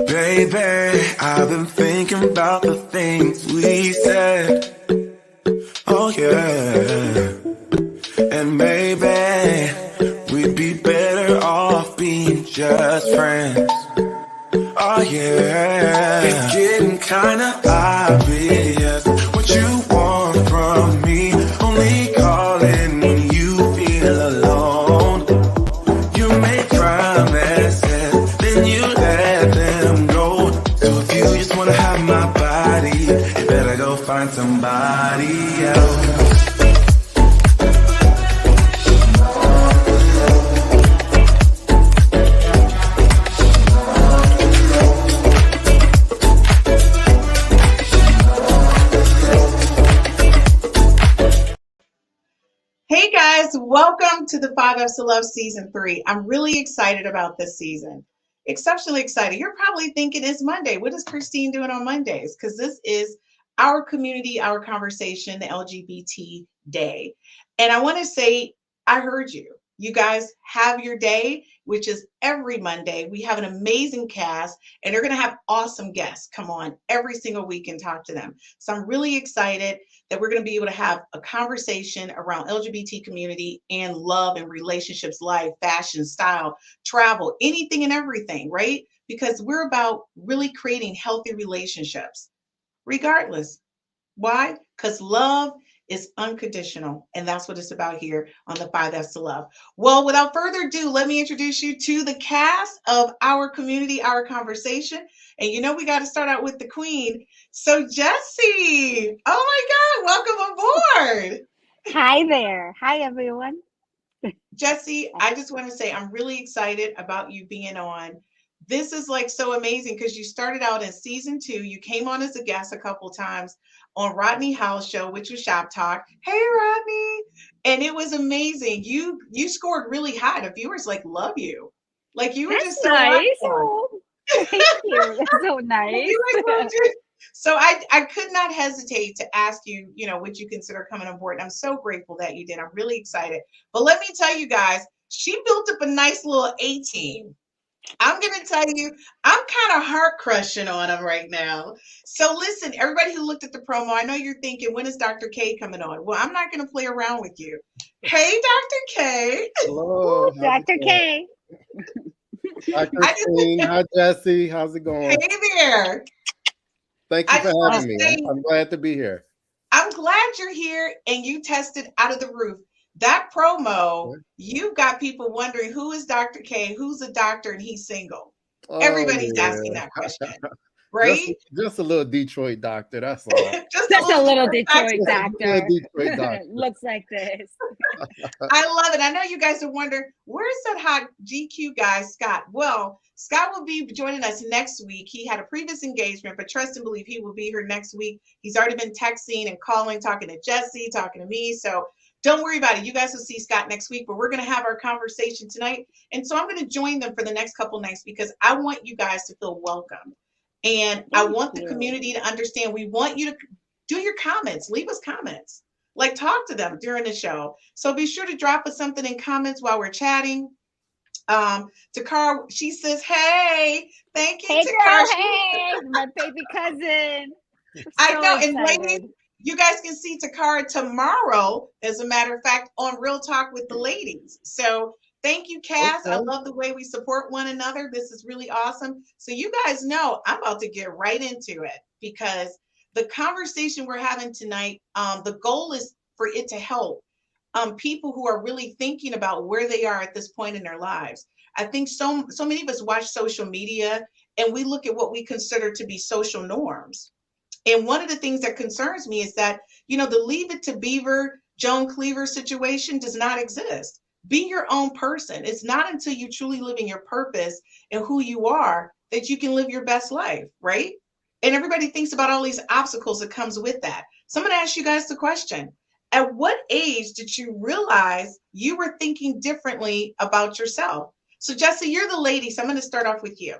Baby, I've been thinking about the things we said. Oh yeah. And maybe we'd be better off being just friends. Oh yeah. It's getting kinda obvious what you want from me. Only calling when you feel alone. You make promises, then you let them go. So if you just wanna have my body, you better go find somebody else. Hey guys, welcome to the 5F's to Love Season 3. I'm really excited about this season. Exceptionally excited. You're probably thinking it's Monday. What is Christine doing on Mondays? Because this is our community, our conversation, the LGBT day. And I want to say, I heard you. You guys have your day, which is every Monday. We have an amazing cast, and they're going to have awesome guests come on every single week and talk to them. So I'm really excited that we're going to be able to have a conversation around LGBT community and love and relationships, life, fashion, style, travel, anything and everything, right? Because we're about really creating healthy relationships, regardless. Why? Because love is unconditional, and that's what it's about here on the 5F's to Love. Well, without further ado, let me introduce you to the cast of our community, our conversation. And you know we got to start out with the queen. So Jessie, oh my God, welcome aboard. Hi there. Hi, everyone. Jessie, I just want to say I'm really excited about you being on. This is like so amazing because you started out in season 2. You came on as a guest a couple times on Rodney Howell's show, which was Shop Talk. Hey, Rodney. And it was amazing. You scored really high. The viewers like love you. Like you were That's just so nice. wonderful. Thank you. That's so nice. So I could not hesitate to ask you, would you consider coming on board? And I'm so grateful that you did. I'm really excited. But let me tell you guys, she built up a nice little A-team. I'm going to tell you, I'm kind of heart crushing on them right now. So listen, everybody who looked at the promo, I know you're thinking, when is Dr. K coming on? Well, I'm not going to play around with you. Hey, Dr. K. Hello. Dr. K. Hi, Christine. Hi, Jessie. How's it going? Hey there. Thank you for having me. I'm glad to be here. I'm glad you're here and you tested out of the roof. That promo, you've got people wondering who is Dr. K, who's a doctor and he's single. Everybody's asking that question, right? Just a little Detroit doctor, that's all. just a little Detroit doctor. Detroit doctor. Looks like this. I love it. I know you guys are wondering, where's that hot GQ guy, Scott? Well, Scott will be joining us next week. He had a previous engagement, but trust and believe he will be here next week. He's already been texting and calling, talking to Jessie, talking to me. So don't worry about it. You guys will see Scott next week, but we're going to have our conversation tonight. And so I'm going to join them for the next couple nights because I want you guys to feel welcome. And I want the community to understand. We want you to do your comments. Leave us comments. Like talk to them during the show. So be sure to drop us something in comments while we're chatting. Takara, she says, hey, thank you, hey, Takara. Girl, hey, my baby cousin. I know, and ladies, you guys can see Takara tomorrow, as a matter of fact, on Real Talk with the Ladies. So thank you, Cass. Okay. I love the way we support one another. This is really awesome. So you guys know I'm about to get right into it because the conversation we're having tonight, the goal is for it to help people who are really thinking about where they are at this point in their lives. I think so many of us watch social media and we look at what we consider to be social norms. And one of the things that concerns me is that, the Leave It to Beaver, Joan Cleaver situation does not exist. Be your own person. It's not until you truly live in your purpose and who you are that you can live your best life, right? And everybody thinks about all these obstacles that comes with that. So I'm going to ask you guys the question. At what age did you realize you were thinking differently about yourself? So Jessie, you're the lady, so I'm going to start off with you.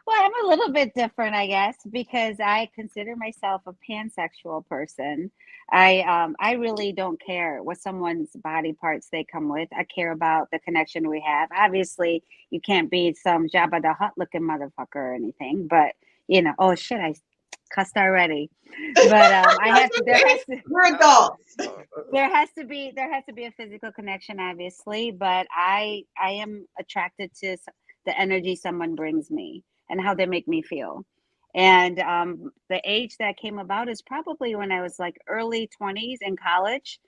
Well, I'm a little bit different, I guess, because I consider myself a pansexual person. I really don't care what someone's body parts they come with. I care about the connection we have. Obviously, you can't be some Jabba the Hutt looking motherfucker or anything, but oh shit, I cussed already. But I have to. We're adults. There has to be a physical connection, obviously, but I am attracted to the energy someone brings me and how they make me feel. And the age that came about is probably when I was like early 20s in college.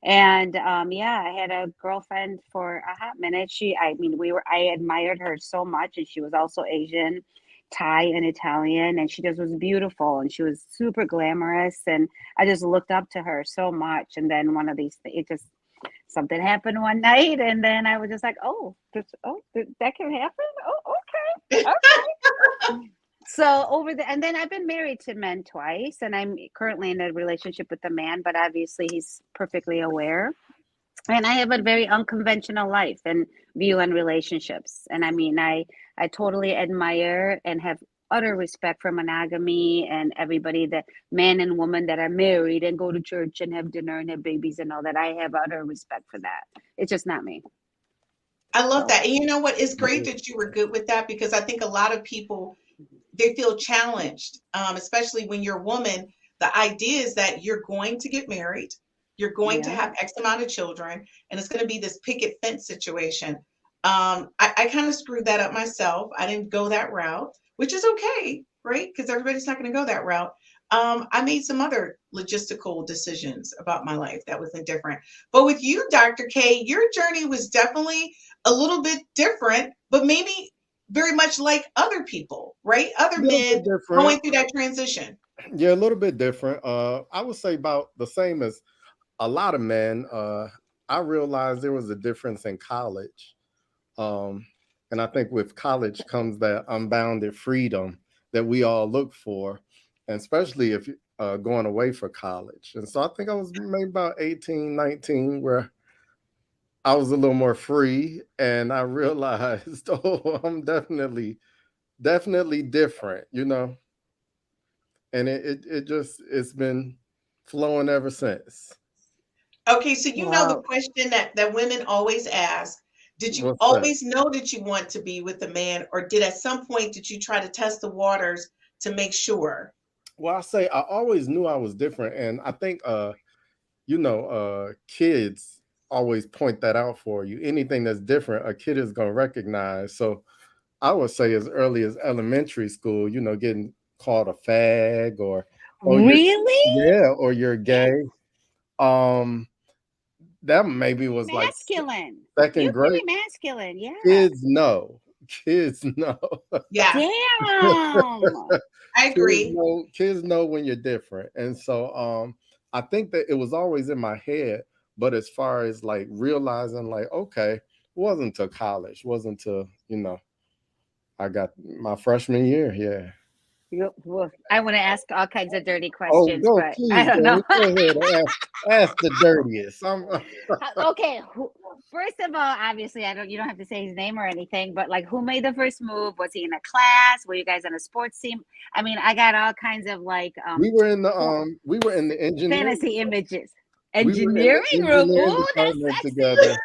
And yeah, I had a girlfriend for a hot minute. I mean, I admired her so much, and she was also Asian, Thai, and Italian, and she just was beautiful, and she was super glamorous, and I just looked up to her so much. And then one of these, it just something happened one night, and then I was just like, that can happen. Oh, okay, okay. So and then I've been married to men twice, and I'm currently in a relationship with a man, but obviously he's perfectly aware. And I have a very unconventional life and view on relationships. And I mean, I totally admire and have utter respect for monogamy and everybody, that man and woman that are married and go to church and have dinner and have babies and all that. I have utter respect for that. It's just not me. I love that. And you know what? It's great that you were good with that, because I think a lot of people, they feel challenged, especially when you're a woman. The idea is that you're going to get married, you're going to have X amount of children, and it's going to be this picket fence situation. I kind of screwed that up myself. I didn't go that route, which is okay, right? Because everybody's not going to go that route. I made some other logistical decisions about my life that was different. But with you, Dr. K, your journey was definitely a little bit different, but maybe very much like other people, right? Other men going through that transition. Yeah, a little bit different. I would say about the same as a lot of men. I realized there was a difference in college. And I think with college comes that unbounded freedom that we all look for, and especially if you're going away for college. And so I think I was maybe about 18, 19, where I was a little more free, and I realized, oh, I'm definitely different, and it's been flowing ever since. Okay, so the question that women always ask, did you always know that you want to be with a man, or at some point did you try to test the waters to make sure? Well, I say I always knew I was different, and I think kids always point that out for you. Anything that's different, a kid is gonna recognize. So I would say as early as elementary school, getting called a fag or Really? or you're gay. That maybe was masculine. Like second You're grade. pretty masculine, yeah. Kids know. Yeah. Damn. I agree. Kids know when you're different. And so I think that it was always in my head, but as far as like realizing like, okay, it wasn't until college, wasn't until, I got my freshman year. Yeah. I want to ask all kinds of dirty questions, but please, I don't know. Go ahead, ask the dirtiest. Okay. First of all, obviously, you don't have to say his name or anything, but like, who made the first move? Was he in a class? Were you guys on a sports team? I mean, I got all kinds of like. We were in the engineering fantasy images. Engineering room. Ooh, that's sexy. Together.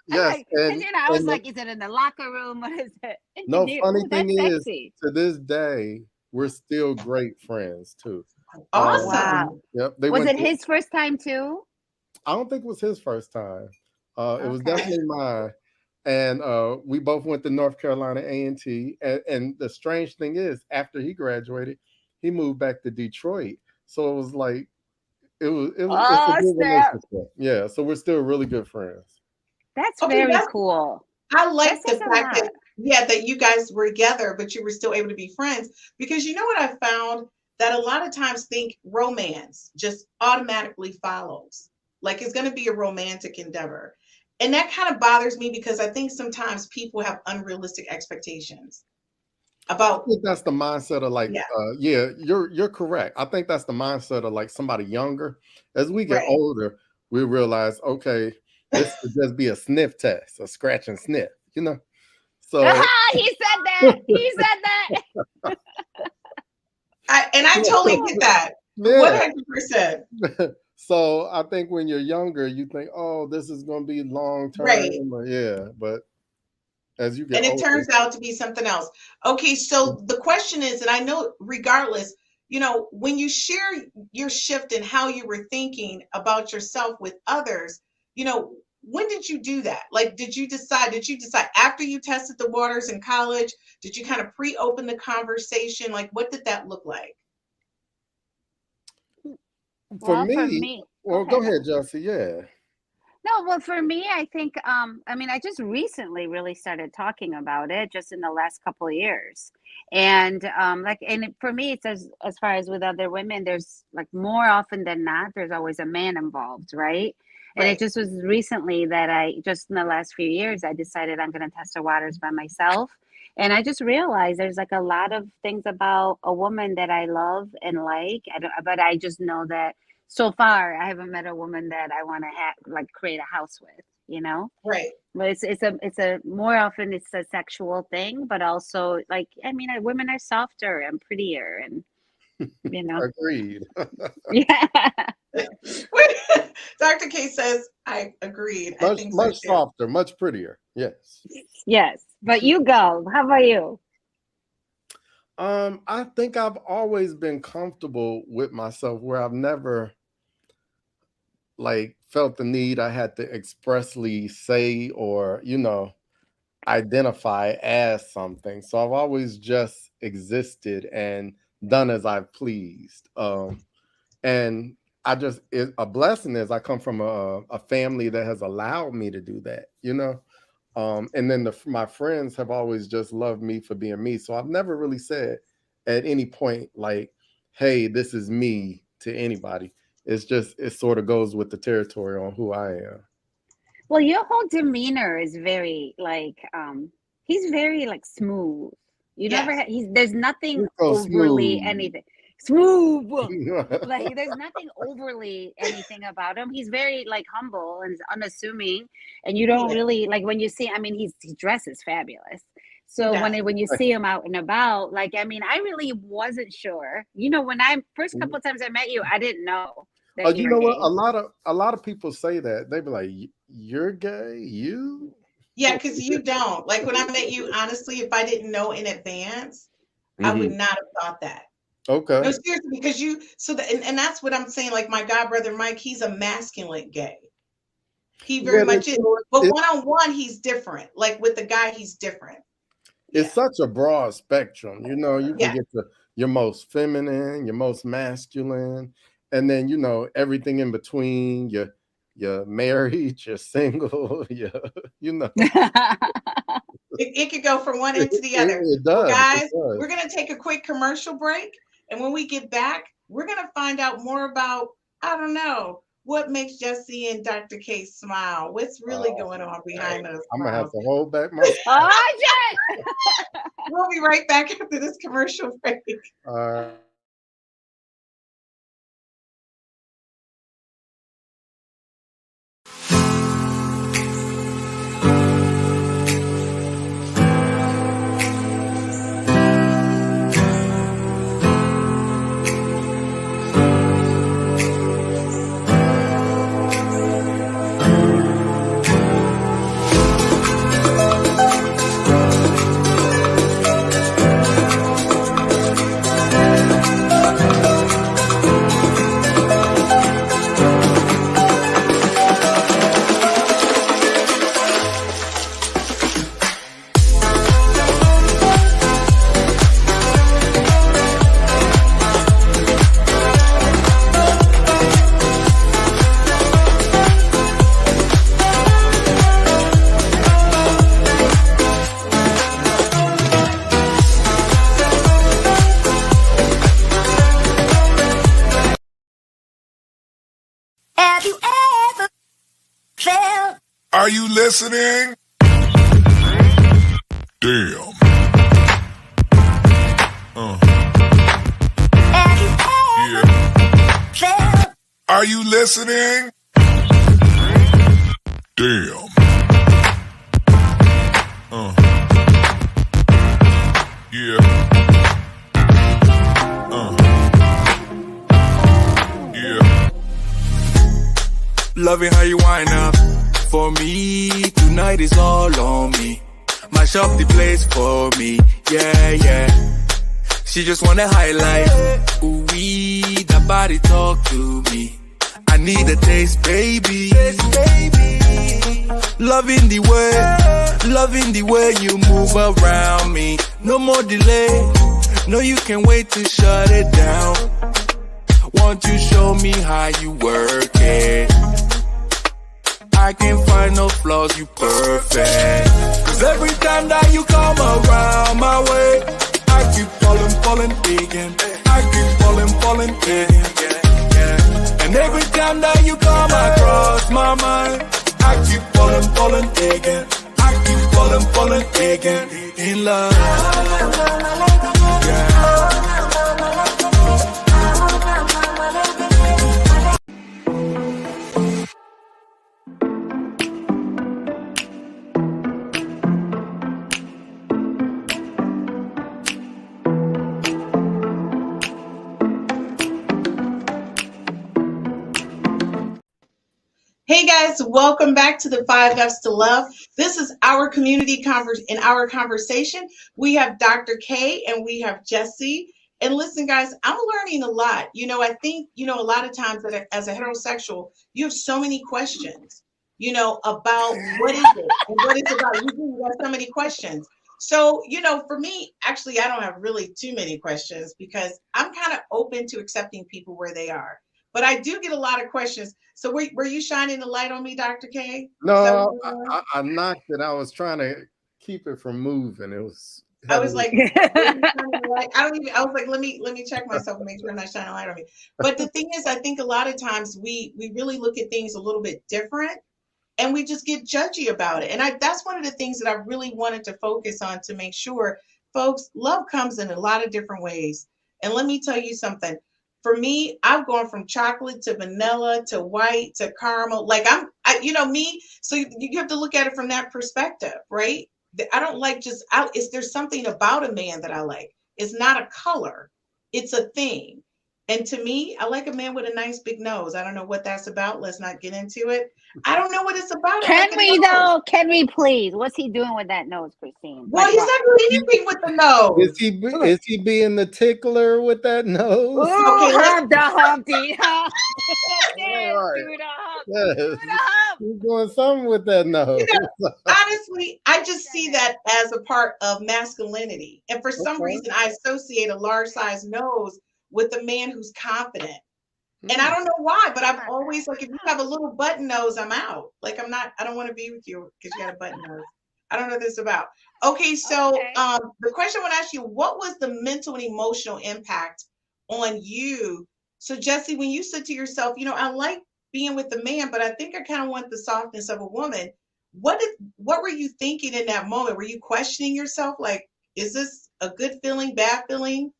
Yes, I was like, is it in the locker room? What is it? No, funny thing is, to this day, we're still great friends too. Awesome. Wow. Yep. Was it his first time too? I don't think it was his first time. It was definitely mine. And we both went to North Carolina A&T. And the strange thing is, after he graduated, he moved back to Detroit. So it was like, it's a good relationship. Yeah. So we're still really good friends. That's very cool. I like the fact that you guys were together, but you were still able to be friends, because you know what I found? That a lot of times think romance just automatically follows. Like it's going to be a romantic endeavor. And that kind of bothers me, because I think sometimes people have unrealistic expectations about. I think that's the mindset of like, you're correct. I think that's the mindset of like somebody younger. As we get older, we realize, okay, this could just be a sniff test, a scratch and sniff, So He said that. He said that. I totally get that. yeah. 100%. So I think when you're younger, you think, oh, this is going to be long term. Right. Yeah. But as you get And it older, turns out to be something else. Okay, so the question is, and I know regardless, when you share your shift and how you were thinking about yourself with others, when did you do that? Like, did you decide after you tested the waters in college? Did you kind of pre-open the conversation? Like, what did that look like? for me, well, go ahead, Jessie. Yeah. No, well, for me, I think, I just recently really started talking about it just in the last couple of years. And for me, it's as far as with other women, there's like more often than not, there's always a man involved, right? And it just was recently that just in the last few years, I decided I'm going to test the waters by myself. And I just realized there's like a lot of things about a woman that I love and like, but I just know that so far I haven't met a woman that I want to create a house with, Right. But it's a more often it's a sexual thing, but also women are softer and prettier and Agreed. yeah. Dr. K says, I agreed. Much, I think much so softer, much prettier. Yes. Yes. But you go. How about you? I think I've always been comfortable with myself where I've never felt the need I had to expressly say or, identify as something. So I've always just existed and done as I've pleased. And a blessing is I come from a family that has allowed me to do that, and then my friends have always just loved me for being me. So I've never really said at any point, like, hey, this is me to anybody. It's just, it sort of goes with the territory on who I am. Well, your whole demeanor is very he's very smooth. There's nothing overly anything. Smooth. There's nothing overly anything about him. He's very humble and unassuming, and you don't really when you see. He dresses fabulous. So when you see him out and about, I really wasn't sure. When I first couple of times I met you, I didn't know. You know what? A lot of people say that. They be like, "You're gay, you?" Yeah, because you don't. Like when I met you, honestly, if I didn't know in advance, I would not have thought that. Okay. No, seriously, because and that's what I'm saying. Like my god brother Mike, he's a masculine gay. He very much is. But one-on-one, he's different. Like with the guy, he's different. It's such a broad spectrum. You can get to your most feminine, your most masculine, and then everything in between. You're married, you're single, It could go from one end to the other. It does. Well, guys, we're going to take a quick commercial break. And when we get back, we're going to find out more about, I don't know, what makes Jessie and Dr. K smile. What's really going on behind those I'm going to have smiles? to hold back my We'll be right back after this commercial break. Are you listening? Damn. Yeah. Are you listening? Damn. Loving how you wind up for me. Tonight is all on me. Mash up the place for me. Yeah, yeah. She just wanna highlight. Ooh, that body talk to me. I need a taste, baby. Loving the way you move around me. No more delay. No, you can't wait to shut it down. Won't you show me how you work it? I can't find no flaws, you perfect. Cause every time that you come around my way, I keep falling again. I keep falling again. And every time that you come across my mind, I keep falling again. I keep falling again. In love. Yeah. Hey guys, welcome back to the 5 F's to Love. This is our community in our conversation. We have Dr. K and we have Jessie. And listen, guys, I'm learning a lot. I think, a lot of times that as a heterosexual, you have so many questions, about what is it and what it's about. You have so many questions. So, for me, actually, I don't have really too many questions because I'm kind of open to accepting people where they are. But I do get a lot of questions. So were you shining the light on me, Dr. K? No, I knocked it. I was trying to keep it from moving. I was like, I was like, let me check myself and make sure I'm not shining a light on me. But the thing is, I think a lot of times we really look at things a little bit different and we just get judgy about it. And that's one of the things that I really wanted to focus on to make sure, folks, love comes in a lot of different ways. And let me tell you something. For me, I've gone from chocolate to vanilla to white to caramel. Like me. So you have to look at it from that perspective, right? I don't like there's something about a man that I like. It's not a color. It's a thing. And to me, I like a man with a nice big nose. I don't know what that's about. Let's not get into it. I don't know what it's about. Can we please? What's he doing with that nose, Christine? Well, he's not doing anything with the nose. Is he being the tickler with that nose? Okay, Humpty. He's doing something with that nose. Honestly, I just see that as a part of masculinity. And for some reason, I associate a large size nose with a man who's confident. And I don't know why, but I've always, like, if you have a little button nose, I'm out. Like, I don't want to be with you because you got a button nose. I don't know what this is about. Okay, so the question I want to ask you, what was the mental and emotional impact on you? So Jessie, when you said to yourself, I like being with a man, but I think I kind of want the softness of a woman. What were you thinking in that moment? Were you questioning yourself? Like, is this a good feeling, bad feeling?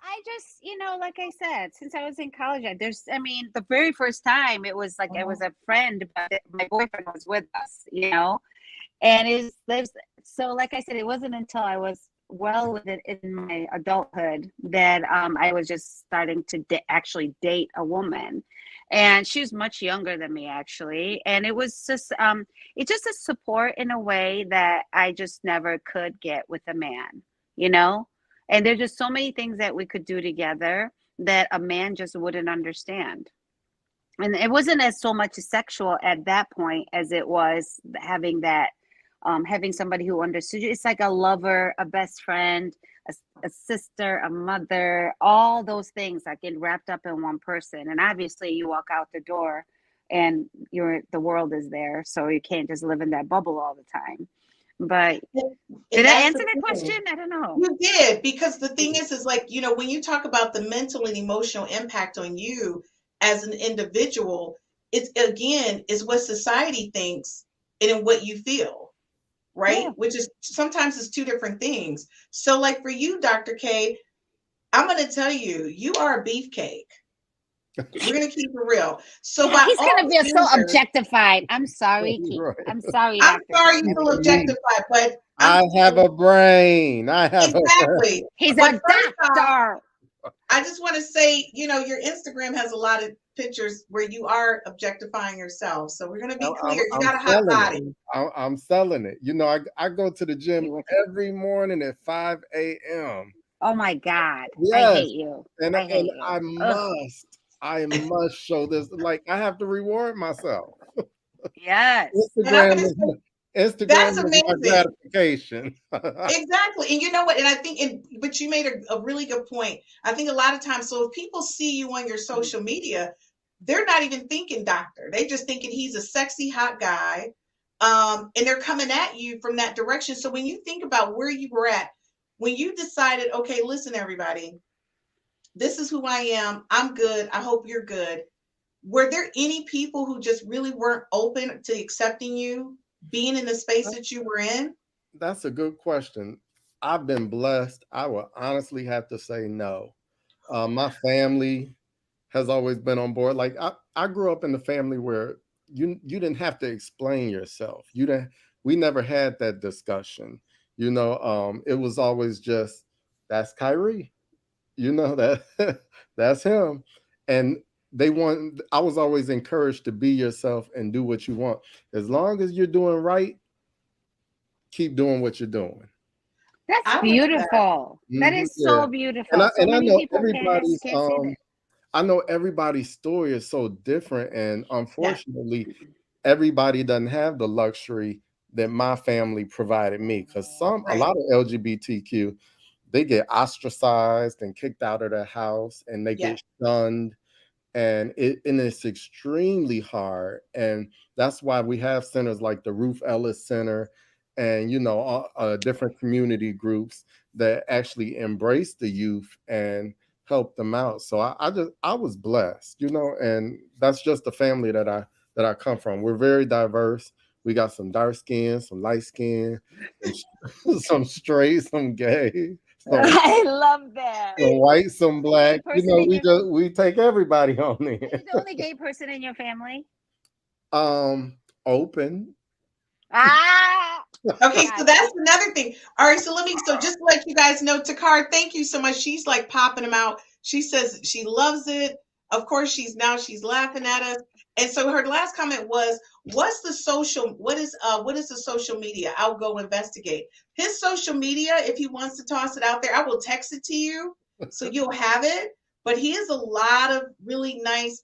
I just, like I said, since I was in college, the very first time it was like, it was a friend, but my boyfriend was with us, and so like I said, it wasn't until I was well within in my adulthood that I was just starting to actually date a woman, and she was much younger than me actually, and it was just it's just a support in a way that I just never could get with a man, and there's just so many things that we could do together that a man just wouldn't understand. And it wasn't as so much sexual at that point as it was having that having somebody who understood you. It's like a lover, a best friend, a sister, a mother, all those things like get wrapped up in one person. And obviously you walk out the door and the world is there. So you can't just live in that bubble all the time. But did I answer that question? I don't know. You did, because the thing is like, when you talk about the mental and emotional impact on you as an individual, it's again, is what society thinks and in what you feel, right? Yeah. Which is sometimes it's two different things. So like for you, Dr. K, I'm going to tell you, you are a beefcake. We're gonna keep it real. So he's gonna be so objectified. I'm sorry, right. I'm sorry. I'm sorry you feel objectified, but I have a brain. I have exactly. He's a doctor. I just want to say, your Instagram has a lot of pictures where you are objectifying yourself. So we're going to be clear. You I'm got a hot selling it. body. I'm selling it. I go to the gym You were- every morning at 5 a.m. Oh my God. I Yes, hate you. and I hate I you. Ugh. must show this. Like I have to reward myself. Yes. And I'm Instagram going to is say, Instagram that's is my amazing. gratification. Exactly. And you know what? And I think, but you made a really good point. I think a lot of times, so if people see you on your social media, they're not even thinking doctor. They just thinking he's a sexy, hot guy. And they're coming at you from that direction. So when you think about where you were at, when you decided, okay, listen, everybody, this is who I am. I'm good. I hope you're good. Were there any people who just really weren't open to accepting you being in the space that you were in? That's a good question. I've been blessed. I will honestly have to say no. My family has always been on board. Like I grew up in the family where you didn't have to explain yourself. You didn't. We never had that discussion. It was always just that's Kyrie. That that's him, and I was always encouraged to be yourself and do what you want. As long as you're doing right, keep doing what you're doing. That's I love that. beautiful. That is Yeah, so beautiful. So and I many know people can't say that. I know everybody's story is so different, and Yeah. unfortunately, everybody doesn't have the luxury that my family provided me. Because a Right. lot of LGBTQ, they get ostracized and kicked out of their house, and they Yeah. get shunned, and it's extremely hard. And that's why we have centers like the Ruth Ellis Center, and different community groups that actually embrace the youth and help them out. So I was blessed, and that's just the family that I come from. We're very diverse. We got some dark skin, some light skin, some straight, some gay, some I love that. white, some Only gay black. person in your We take everybody on Are there. you the only gay person in your family? Open. Ah, Okay, so got that's it. another thing. All right, so just to let you guys know, Takar, thank you so much. She's like popping them out. She says she loves it. Of course, she's laughing at us. And so her last comment was, what is the social media? I'll go investigate. His social media, if he wants to toss it out there, I will text it to you so you'll have it. But he has a lot of really nice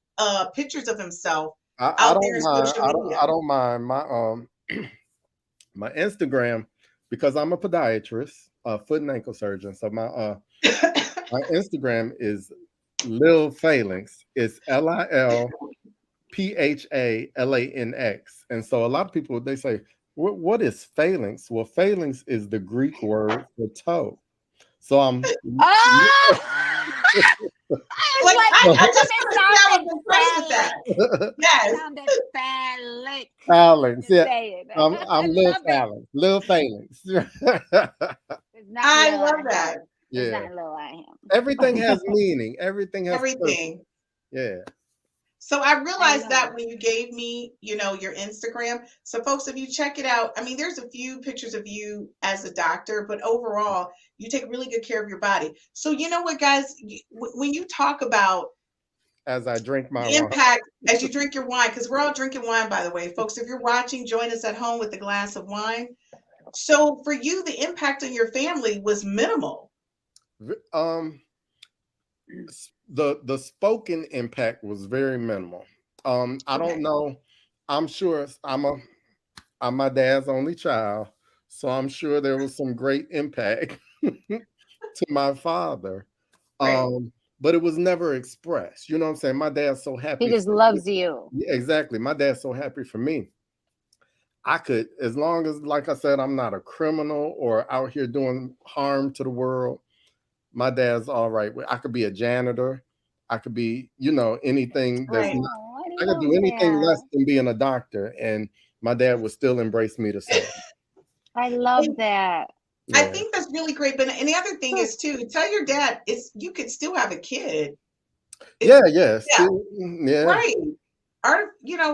pictures of himself I out there don't in mind. social media. I don't mind my Instagram, because I'm a podiatrist, a foot and ankle surgeon. So my Instagram is Lil Phalanx. It's LILPHALANX. And so a lot of people, they say, what is phalanx? Well, phalanx is the Greek word for toe. So I'm Oh! I was Like like, I it just want to say I was impressed with that. Yes. sounded phallic. phalanx. To Yeah, say it. I'm I Lil love it. Phalanx. Lil Phalanx. It's not I Lil love I am. that. It's Yeah. not Lil I am. Everything has meaning. Everything has purpose. Everything. Yeah. So I realized love that it. when you gave me, your Instagram. So folks, if you check it out, I mean, there's a few pictures of you as a doctor, but overall, you take really good care of your body. So you know what, guys, when you talk about As I drink my the wine. impact as you drink your wine, because we're all drinking wine, by the way, folks. If you're watching, join us at home with a glass of wine. So for you, the impact on your family was minimal. Um, the spoken impact was very minimal. I don't Okay. know. I'm sure I'm my dad's only child, so I'm sure there was some great impact to my father. Right. But it was never expressed. You know what I'm saying? My dad's so He happy just for me. loves you. Yeah, exactly. My dad's so happy for me. I could, as long as, like I said, I'm not a criminal or out here doing harm to the world, my dad's all right with. I could be a janitor. I could be, anything Right. Oh, I I could love do anything less that. than being a doctor, and my dad would still embrace me the same. I love that. I Yeah. think that's really great. But and the other thing is too, tell your dad you could still have a kid. Yeah, yeah. Yeah, Still, yeah. right.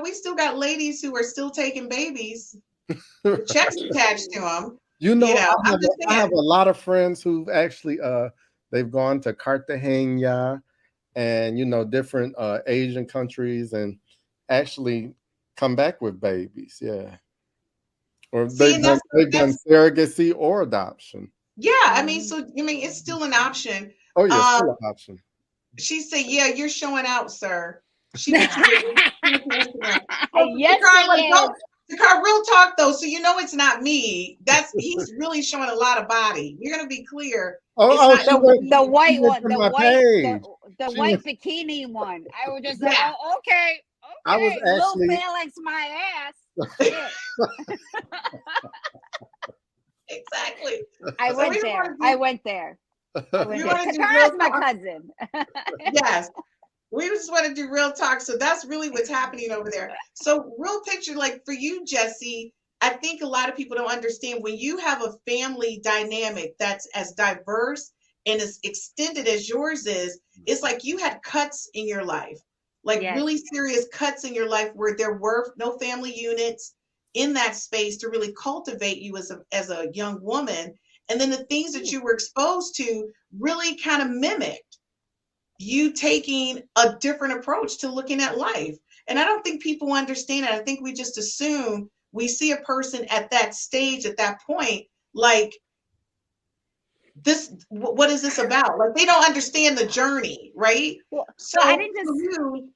We still got ladies who are still taking babies with checks attached to them. You know, I'm just I have saying. a lot of friends who've actually They've gone to Cartagena and, different Asian countries and actually come back with babies. Yeah. Or See, and that's they've done that's surrogacy or adoption. yeah. I mean, so I mean, it's still an option. Oh, yeah, Um, still an option. she said, "Yeah, you're showing out, sir." She went to Instagram. Oh, Yes, Takar, like, he is. don't, Takar, real talk though. So you know it's not me. He's really showing a lot of body. You're gonna be clear. It's Oh, not she The went, the me. white she went one, to my page. the She white went, bikini one. I was just like, Yeah, oh, okay, I was okay, Lil actually, Felix, my ass. Shit. exactly. I So went there. I went there. I we went there. want to do real Takara's my talk. cousin. Yes. We just want to do real talk. So that's really what's happening over there. So real picture, like for you, Jessie, I think a lot of people don't understand when you have a family dynamic that's as diverse and as extended as yours is, it's like you had cuts in your life, like Yes. really serious cuts in your life where there were no family units in that space to really cultivate you as a young woman. And then the things that you were exposed to really kind of mimicked you taking a different approach to looking at life. And I don't think people understand it. I think we just assume we see a person at that stage, at that point, like this, what is this about? Like they don't understand the journey, right? Well, So I didn't for just you,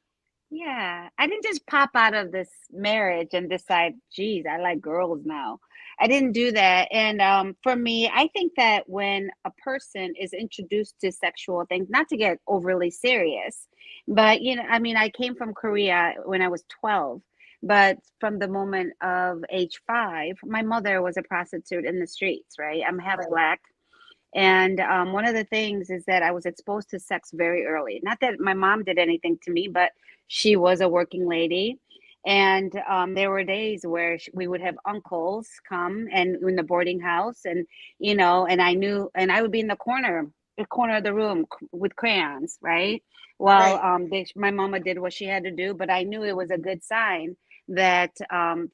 Yeah, I didn't just pop out of this marriage and decide, geez, I like girls now. I didn't do that. And for me, I think that when a person is introduced to sexual things, not to get overly serious, but I mean, I came from Korea when I was 12, but from the moment of age 5, my mother was a prostitute in the streets, right? I'm half right, Black. And one of the things is that I was exposed to sex very early. Not that my mom did anything to me, but she was a working lady. And there were days where we would have uncles come and in the boarding house, and I knew, and I would be in the corner of the room with crayons, right? While right, my mama did what she had to do, but I knew it was a good sign that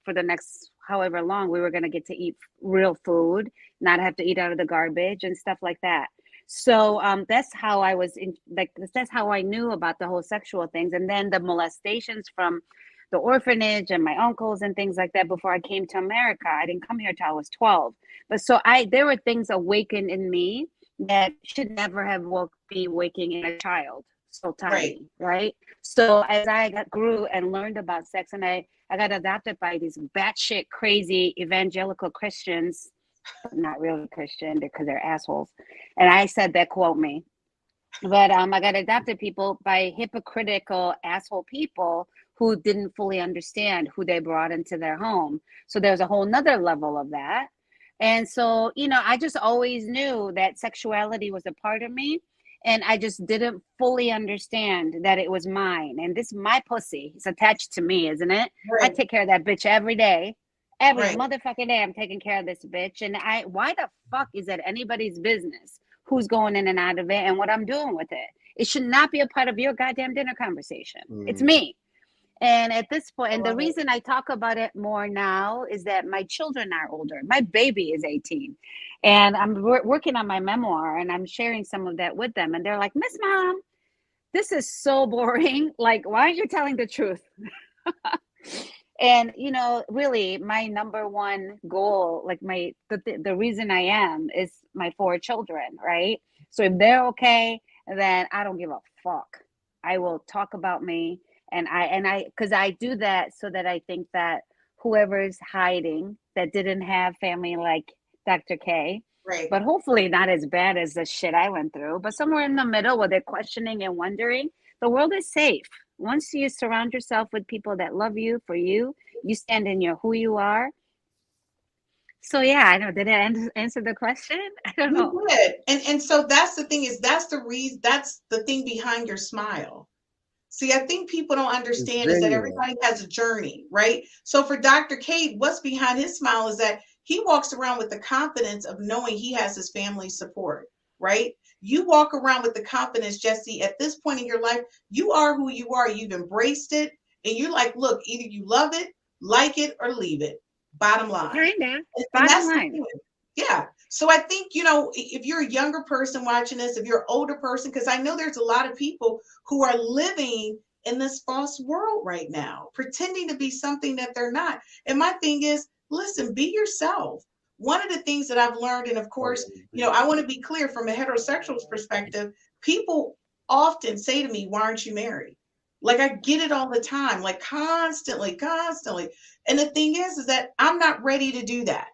for the next however long we were going to get to eat real food, not have to eat out of the garbage and stuff like that. So that's how I was in, like, that's how I knew about the whole sexual things. And then the molestations from the orphanage and my uncles and things like that before I came to America. I didn't come here till I was 12. But so there were things awakened in me that should never have be waking in a child so right. tiny, right? So as grew and learned about sex, and I got adopted by these batshit crazy evangelical Christians, not really Christian because they're assholes. And I said that, quote me. But I got adopted people by hypocritical asshole people who didn't fully understand who they brought into their home. So there's a whole nother level of that. And so, I just always knew that sexuality was a part of me. And I just didn't fully understand that it was mine. And this my pussy. It's attached to me, isn't it? I Right, take care of that bitch every day. Every right. motherfucking day I'm taking care of this bitch. And why the fuck is that anybody's business who's going in and out of it and what I'm doing with it? It should not be a part of your goddamn dinner conversation. It's Mm. me. And at this point, I and the love it. reason I talk about it more now is that my children are older. My baby is 18. And I'm working on my memoir and I'm sharing some of that with them. And they're like, Miss Mom, this is so boring. Like, why aren't you telling the truth? And really my number one goal, like the reason I am is my 4 children, right? So if they're okay, then I don't give a fuck. I will talk about me, and I because I do that so that I think that whoever is hiding that didn't have family like Dr. K, Right. but hopefully not as bad as the shit I went through, but somewhere in the middle where they're questioning and wondering, the world is safe. Once you surround yourself with people that love you for you, you stand in your who you are. So yeah, I know. Did I answer the question? I don't know. You did. And so that's the thing is that's the reason that's the thing behind your smile. See, I think people don't It's understand is that genuine. everybody has a journey, right? So for Dr. Kate, what's behind his smile is that he walks around with the confidence of knowing he has his family's support, right? You walk around with the confidence, Jessie, at this point in your life, you are who you are. You've embraced it. And you're like, look, either you love it, like it, or leave it. Bottom line. Kinda. And Bottom that's the line. thing. Yeah. So I think, you know, if you're a younger person watching this, if you're an older person, because I know there's a lot of people who are living in this false world right now, pretending to be something that they're not. And my thing is, listen, be yourself. One of the things that I've learned, and of course, you know, I want to be clear from a heterosexual perspective, people often say to me, why aren't you married? Like I get it all the time, like constantly, constantly. And the thing is that I'm not ready to do that.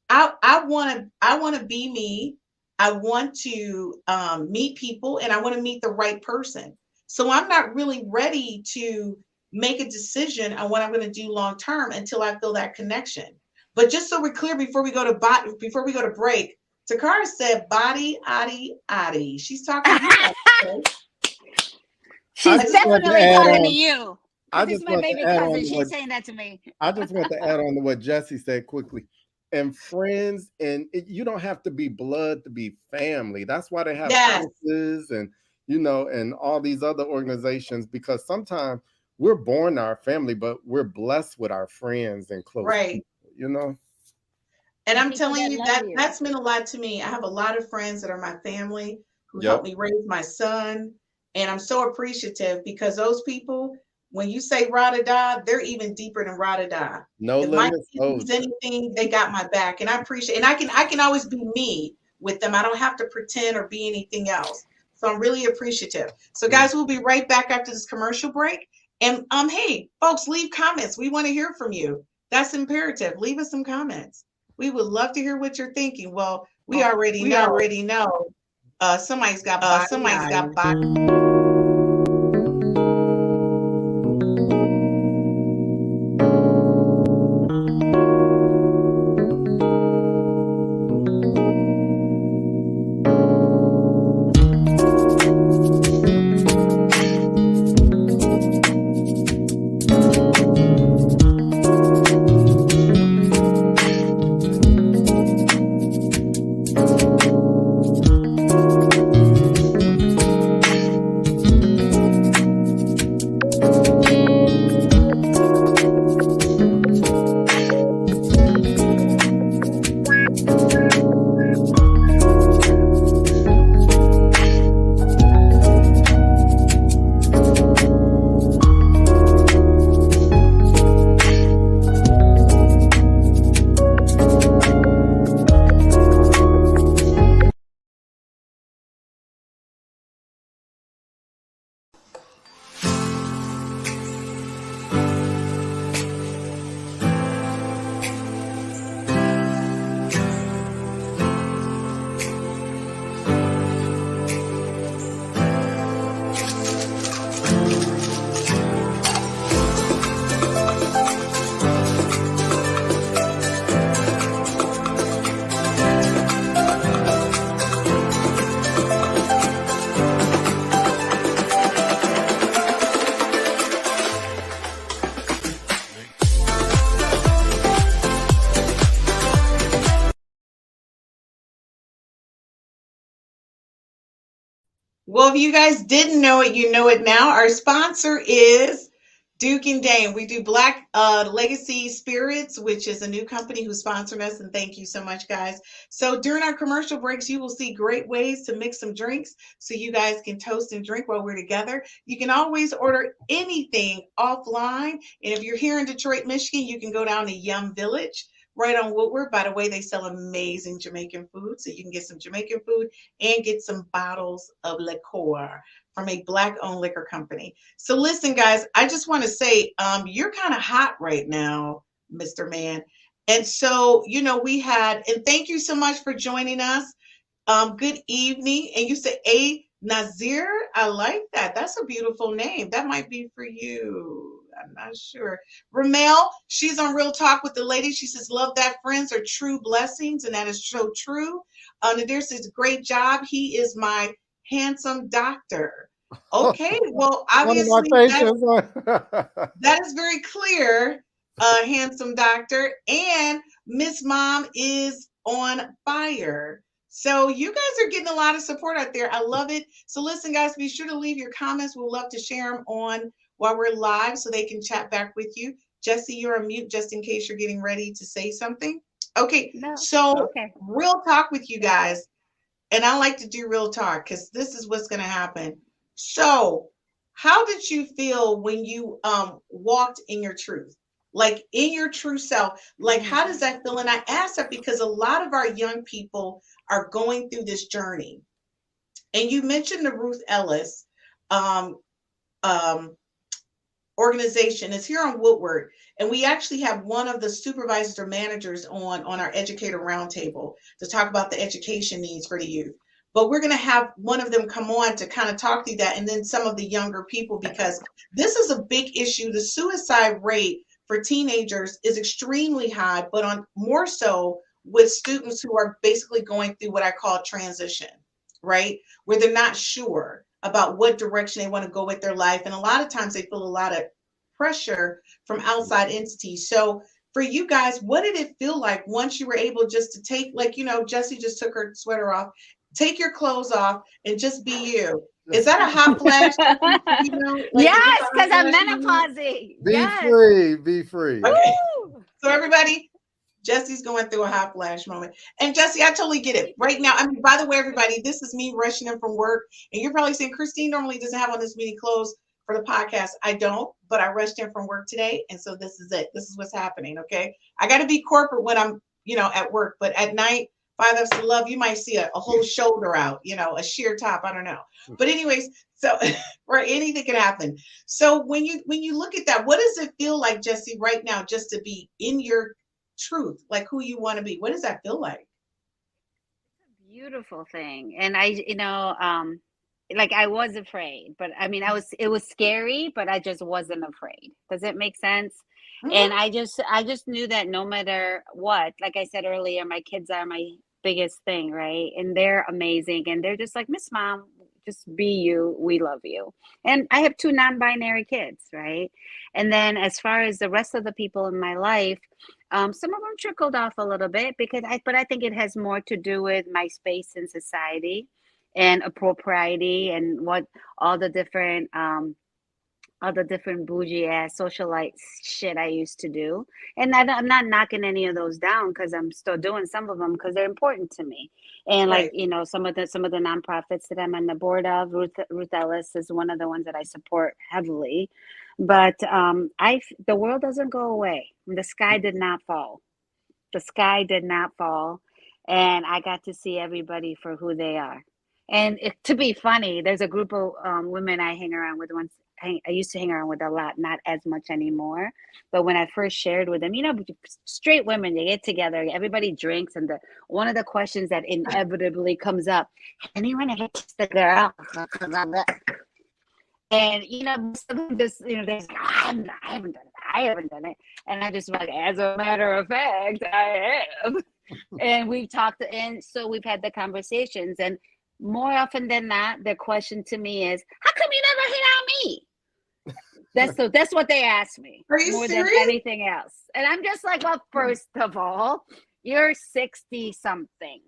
I want to be me. I want to meet people, and I want to meet the right person. So I'm not really ready to make a decision on what I'm going to do long term until I feel that connection. But just so we're clear, before we go to break, Takara said, "Body, adi, adi." She's talking to you. Dr. She's I just want to definitely add talking to on. you. I This is just my want to baby add cousin. on to She's what saying that to me. I just want to add on to what Jessie said quickly. And friends, and you don't have to be blood to be family. That's why they have Yes, houses and and all these other organizations, because sometimes we're born our family, but we're blessed with our friends and close right. people. And And I'm people telling that you love that you. that's meant a lot to me. I have a lot of friends that are my family who helped Yep. me raise my son. And I'm so appreciative because those people, when you say rah da, they're even deeper than rah da. No If my limit kids needs soldier. anything, they got my back. And I appreciate, and I can always be me with them. I don't have to pretend or be anything else. So I'm really appreciative. So guys, we'll be right back after this commercial break. And hey, folks, leave comments. We want to hear from you. That's imperative. Leave us some comments. We would love to hear what you're thinking. Well, we already We know. already know. Somebody's got body. Well, if you guys didn't know it, you know it now. Our sponsor is Duke and Dane. We do Black Legacy Spirits, which is a new company who sponsored us, and thank you so much, guys. So during our commercial breaks, you will see great ways to mix some drinks so you guys can toast and drink while we're together. You can always order anything offline, and if you're here in Detroit, Michigan, you can go down to Yum Village. Right on Woodward. By the way, they sell amazing Jamaican food. So you can get some Jamaican food and get some bottles of liqueur from a Black owned liquor company. So listen, guys, I just want to say you're kind of hot right now, Mr. Man. And so, we had, and thank you so much for joining us. Good evening. And you said A Nazir. I like that. That's a beautiful name. That might be for you. I'm not sure. Ramel, she's on Real Talk with the Lady. She says, love that friends are true blessings. And that is so true. Nadir says, great job. He is my handsome doctor. Okay. Well, One of my obviously patients. that is very clear, handsome doctor. And Miss Mom is on fire. So you guys are getting a lot of support out there. I love it. So listen, guys, be sure to leave your comments. We'll love to share them on while we're live so they can chat back with you. Jessie, you're on mute just in case you're getting ready to say something. Okay, No. so Okay. real talk with you guys, and I like to do real talk because this is what's going to happen. So, how did you feel when you walked in your truth? Like in your true self, like how does that feel? And I ask that because a lot of our young people are going through this journey. And you mentioned the Ruth Ellis um, um, organization is here on Woodward, and we actually have one of the supervisors or managers on our educator roundtable to talk about the education needs for the youth. But we're going to have one of them come on to kind of talk through that, and then some of the younger people, because this is a big issue. The suicide rate for teenagers is extremely high, but on more so with students who are basically going through what I call transition, right? Where they're not sure about what direction they want to go with their life. And a lot of times they feel a lot of pressure from outside entities. So for you guys, what did it feel like once you were able just to take, like, Jessie just took her sweater off, take your clothes off and just be you? Is that a hot flash? Like, Yes, because I'm moment? menopausing. Be Yes. free. Be free. Okay. Woo! So everybody, Jessie's going through a hot flash moment. And Jessie, I totally get it. Right now, I mean, by the way, everybody, this is me rushing in from work. And you're probably saying, Christine normally doesn't have on this many clothes for the podcast. I don't, but I rushed in from work today. And so this is it. This is what's happening. Okay. I got to be corporate when I'm, at work. But at night, 5 F's to Love, you might see a whole shoulder out, a sheer top. I don't know. But anyways, so right, anything can happen. So when you look at that, what does it feel like, Jessie, right now, just to be in your truth, like who you want to be? What does that feel like? Beautiful thing. And like I was afraid, but I mean, it was scary, but I just wasn't afraid. Does it make sense? And Mhm. I just knew that no matter what, like I said earlier, my kids are my biggest thing, right? And they're amazing. And they're just like, Miss Mom, just be you. We love you. And I have two non-binary kids, right? And then as far as the rest of the people in my life, some of them trickled off a little bit but I think it has more to do with my space in society and propriety and what all the different bougie ass socialite shit I used to do. And I'm not knocking any of those down because I'm still doing some of them because they're important to me. And like, Right. some of the nonprofits that I'm on the board of, Ruth Ellis is one of the ones that I support heavily. But the world doesn't go away. The sky did not fall. The sky did not fall. And I got to see everybody for who they are. And to be funny, there's a group of women I hang around with once. I used to hang around with a lot, not as much anymore. But when I first shared with them, straight women, they get together, everybody drinks, and one of the questions that inevitably comes up: anyone ever kissed a girl? And most of them just they're like, I haven't done it. I haven't done it. And I just like, as a matter of fact, I have. And we've talked, and so we've had the conversations, and more often than not, the question to me is, how come you never hit on me? That's what they ask me Are you more serious? than anything else. And I'm just like, well, first of all, you're 60 something.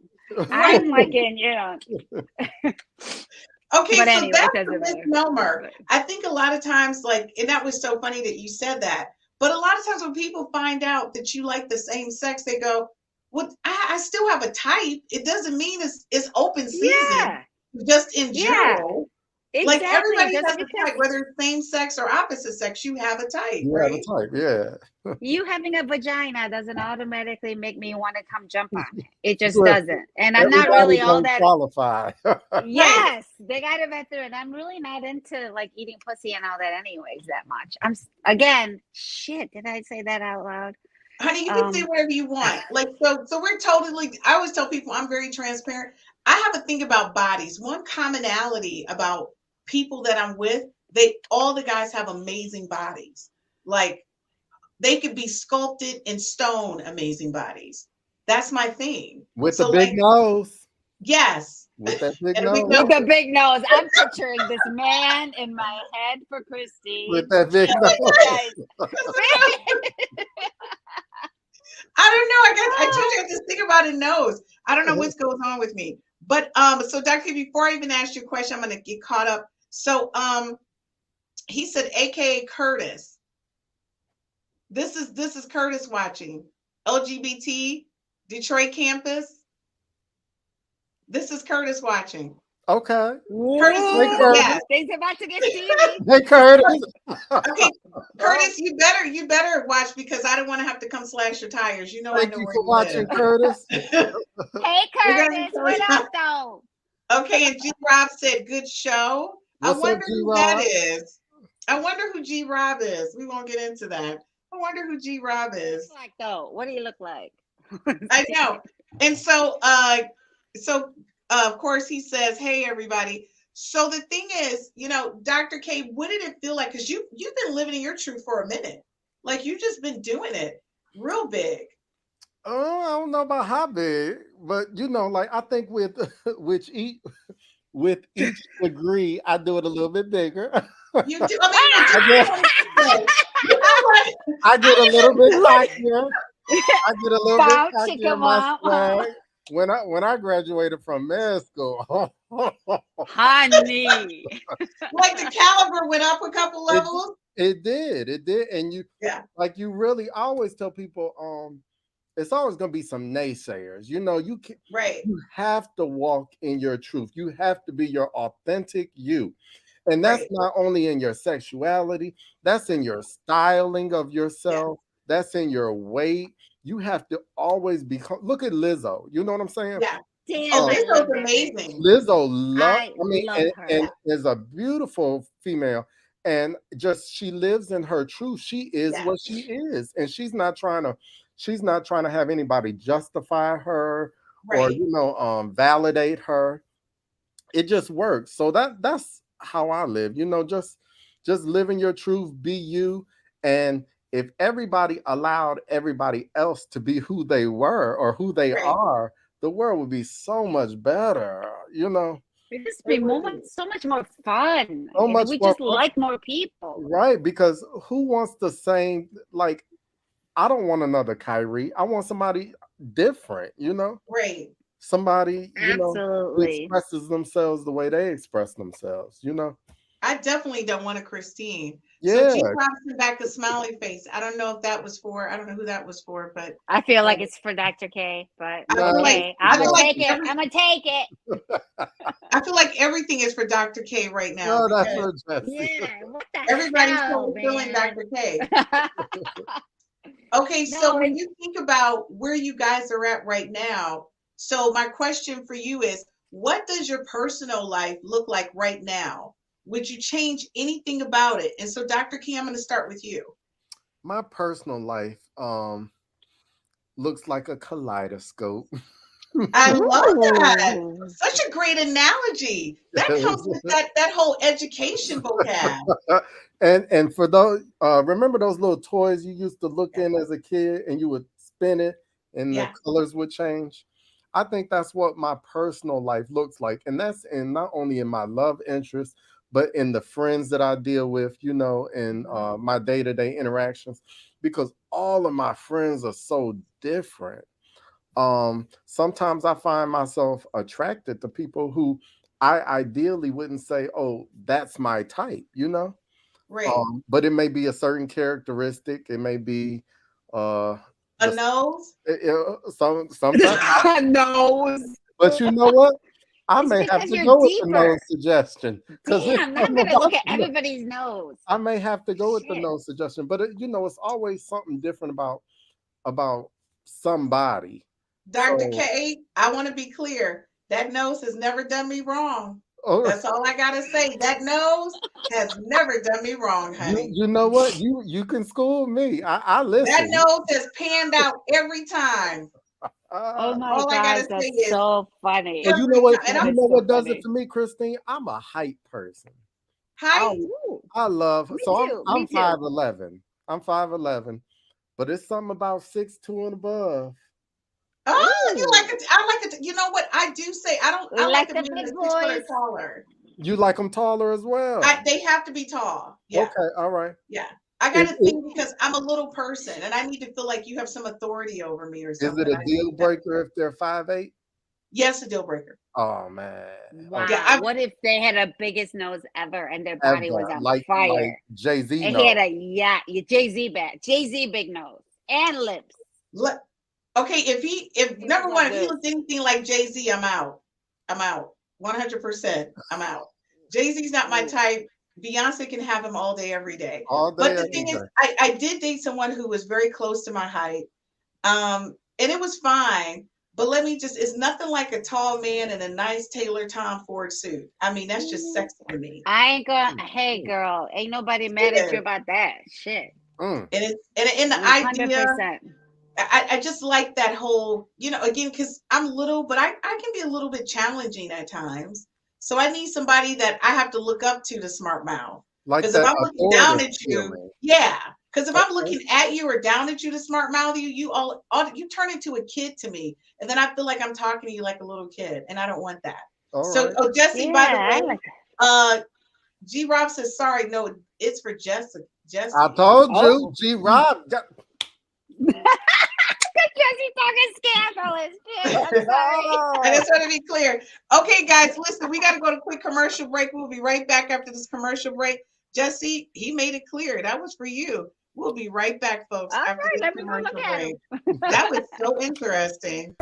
I'm like Okay, but so anyway, that's it the doesn't matter. misnomer. I think a lot of times, and that was so funny that you said that. But a lot of times when people find out that you like the same sex, they go, well, I still have a type. It doesn't mean it's open season, Yeah, just in yeah, general. Like exactly. everybody That's has a because type, whether it's same sex or opposite sex, you have a type, You have a right? type, yeah. you having a vagina doesn't automatically make me want to come jump on it. It just Listen, doesn't. And I'm not everybody really all don't that. qualify. Right. Yes, they got to vet through it. I'm really not into like eating pussy and all that anyways that much. Again, shit, did I say that out loud? Honey, you can say whatever you want. Like, so we're totally, I always tell people I'm very transparent. I have a thing about bodies. One commonality about people that I'm with, all the guys have amazing bodies. Like, they could be sculpted in stone, amazing bodies. That's my thing. With the So, big like, nose. yes. With that big And a big nose. With nose. the big nose. I'm picturing this man in my head for Christine. With that big And nose. then you guys. I don't know. I told you I have to think about a nose. I don't know what's going on with me. But so Dr. Before I even ask you a question, I'm gonna get caught up. So he said, AKA Curtis. This is Curtis watching. LGBT. Detroit campus. This is Curtis watching. Okay. Curtis, Hey, Curtis. yes. Things about to get steamy. Hey, Curtis. Okay, Curtis, you better watch because I don't want to have to come slash your tires. You know I Thank know you where for you watching, live. Curtis. Hey, We're gonna Curtis, tell what you- up, though? Okay, and G Rob said good show. What's I up, wonder who that G-Rob? is. I wonder who G Rob is. We won't get into that. I wonder who G Rob is. Like, though, what do you look like? I know. And so of course he says, "Hey everybody." So the thing is, Dr. K, what did it feel like? Because you've been living in your truth for a minute. Like you've just been doing it real big. Oh, I don't know about how big, but like I think with each degree, I do it a little bit bigger. You do. I mean, I get a little bit cockier. I get a little bit Bow, cockier chicka, in my wow. swag. When I graduated from med school, Honey. like the caliber went up a couple levels. it did, and you really I always tell people, it's always going to be some naysayers. You can, Right. You have to walk in your truth. You have to be your authentic you. And that's not only in your sexuality, that's in your styling of yourself, that's in your weight. You have to always look at Lizzo. You know what I'm saying? Yeah. Damn, Lizzo's amazing. Lizzo love her. and is a beautiful female. And just she lives in her truth. She is what she is. And she's not trying to have anybody justify her or validate her. It just works. So that's how I live. Just living your truth, be you. And if everybody allowed everybody else to be who they were or who they are, the world would be so much better. It'd just be so much more fun. So much we more just fun. like more people. Right, because who wants the same, like, I don't want another Kairi. I want somebody different, Right. Somebody, Absolutely. who expresses themselves the way they express themselves, I definitely don't want a Christine. Yeah. So G Robson back a smiley face. I don't know if that was for, I don't know who that was for, but I feel like it's for Dr. K, but I feel like- I'm I feel gonna like take it. I'm gonna take it. I feel like everything is for Dr. K right now. No, that's for Jessie. Yeah, what the Everybody's hell, feeling man? Dr. K. Okay, so when you think about where you guys are at right now, so my question for you is, what does your personal life look like right now? Would you change anything about it? And so, Dr. K, I'm going to start with you. My personal life looks like a kaleidoscope. I love that. Such a great analogy. That comes with that whole education vocab. And for those, remember those little toys you used to look in as a kid and you would spin it and the colors would change? I think that's what my personal life looks like. And that's not only in my love interest, but in the friends that I deal with, in my day-to-day interactions, because all of my friends are so different. Sometimes I find myself attracted to people who I ideally wouldn't say, oh, that's my type, Right. But it may be a certain characteristic. It may be a nose. Sometimes a nose. But you know what? I may have to go with the nose suggestion. Damn, I'm gonna look at everybody's nose. I may have to go with the nose suggestion, but it's always something different about somebody. Dr. K, I want to be clear. That nose has never done me wrong. That's all I gotta say. That nose has never done me wrong, honey. You know what? You can school me. I listen. That nose has panned out every time. Oh my God, that's so funny. And you know what does it for me, Christine? I'm a height person. Height? I love her. So I'm 5'11". I'm 5'11", but it's something about 6'2" and above. Oh, you like it? I like it. You know what I do say? I like the big boys taller. You like them taller as well? They have to be tall. Yeah. Okay. All right. Yeah. I got to think because I'm a little person and I need to feel like you have some authority over me or something. Is it a deal breaker if they're 5'8"? Yes, a deal breaker. Oh man. Wow. Yeah, what if they had a biggest nose ever and their body was on fire? Like Jay-Z. And he had Jay-Z big nose and lips. Okay, if He number looks one, like if he this. looks anything like Jay-Z, I'm out. I'm out. 100%. I'm out. Jay-Z's not my type. Beyonce can have him all day, every day. All day, But the every thing is, day. I did date someone who was very close to my height. And it was fine. But let me just, it's nothing like a tall man in a nice Taylor Tom Ford suit. I mean, that's just Mm, sexy to me. I ain't gonna. Mm, Hey, mm, girl, ain't nobody mad at Yeah. you about that. Shit, mm. And it's and in the Mm. hundred idea, percent. I just like that whole, again, because I'm little, but I can be a little bit challenging at times. So I need somebody that I have to look up to smart mouth. Like Because if that I'm looking down authoritative at you, feeling. yeah. Because if I'm Okay. looking at you or down at you to smart mouth you, all you turn into a kid to me. And then I feel like I'm talking to you like a little kid. And I don't want that. All So, right. oh, Jesse, by the Yeah, I way, like that. uh, G Rob says, sorry, no, it's for Jessica. I Jesse. told you, Oh, G Rob. Jesse talking scandalous shit. I'm sorry. I just want to be clear. Okay, guys, listen, we got to go to a quick commercial break. We'll be right back after this commercial break. Jesse, he made it clear that was for you. We'll be right back, folks, All after right, this let me go look commercial at break. him. That was so interesting.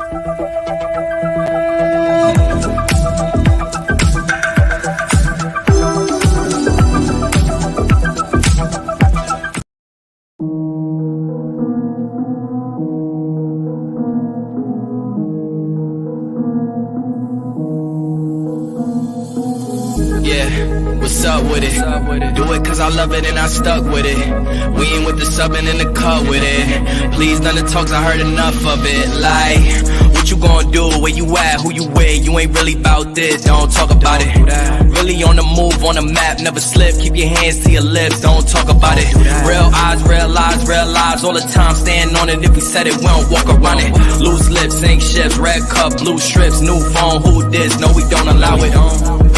Yeah, what's up with it? Do it cause I love it and I stuck with it. We ain't with the subbing in the cut with it. Please none of the talks, I heard enough of it. Like, what you gonna do? Where you at? Who you with? You ain't really about this, don't talk about it. Really on the move, on the map, never slip. Keep your hands to your lips, don't talk about it. Real eyes, real lies all the time. Stand on it, if we said it, we don't walk around it. Loose lips, sink ships, red cup, blue strips, new phone, who this? No, we don't allow it.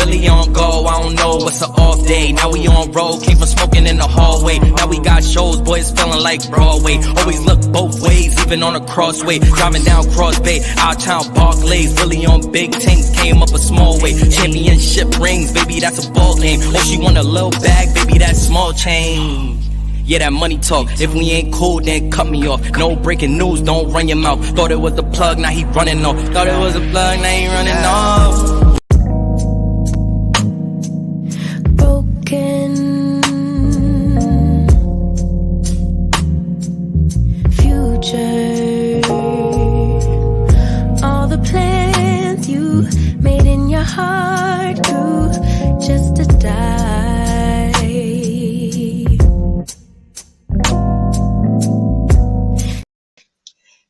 Really on go, I don't know what's an off day. Now we on road, came from smoking in the hallway. Now we got shows, boys feeling like Broadway. Always look both ways, even on a crossway. Driving down Cross Bay, out town Barclays. Really on big tanks, came up a small way. Championship rings, baby, that's a ball game. Oh, she want a little bag, baby, that's small change. Yeah, that money talk. If we ain't cool, then cut me off. No breaking news, don't run your mouth. Thought it was the plug, now he running off. Thought it was a plug, now he running off. Future, all the plans you made in your heart grew just to die.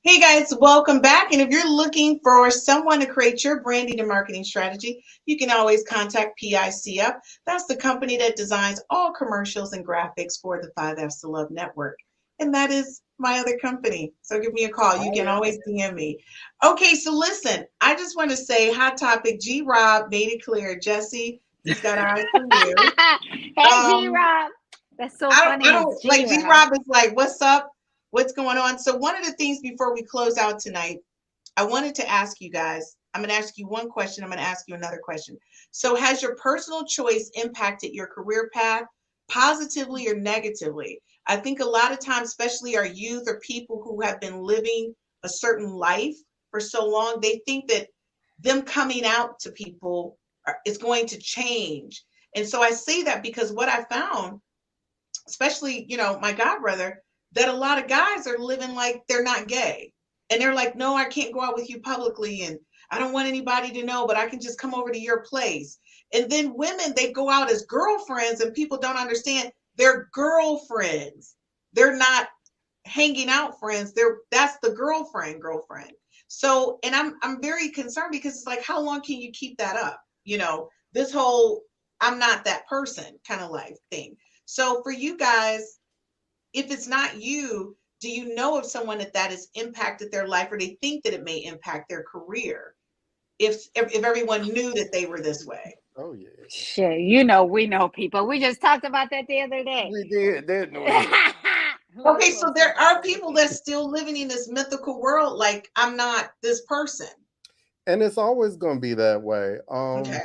Hey guys, welcome back. And if you're looking for someone to create your branding and marketing strategy, you can always contact PICF. That's the company that designs all commercials and graphics for the 5Fs to Love network. And that is my other company. So give me a call. You can always DM me. Okay, so listen, I just want to say hot topic. G Rob made it clear. Jesse, he's got eyes for you. Hey, G Rob. That's so funny. I don't It's like G G Rob is like, what's up? What's going on? So one of the things before we close out tonight, I wanted to ask you guys, I'm going to ask you one question. I'm going to ask you another question. So has your personal choice impacted your career path positively or negatively? I think a lot of times, especially our youth or people who have been living a certain life for so long, they think that them coming out to people is going to change. And so I say that because what I found, especially, my god brother, that a lot of guys are living like they're not gay. And they're like, no, I can't go out with you publicly. And I don't want anybody to know, but I can just come over to your place. And then women, they go out as girlfriends and people don't understand they're girlfriends. They're not hanging out friends. That's the girlfriend. So, and I'm very concerned because it's like, how long can you keep that up? This whole I'm not that person kind of life thing. So for you guys, if it's not you, do you know of someone that has impacted their life, or they think that it may impact their career? If everyone knew that they were this way. Oh yeah. Shit, we know people. We just talked about that the other day. We didn't we? Okay, so there are people that's still living in this mythical world, like I'm not this person. And it's always gonna be that way. Okay.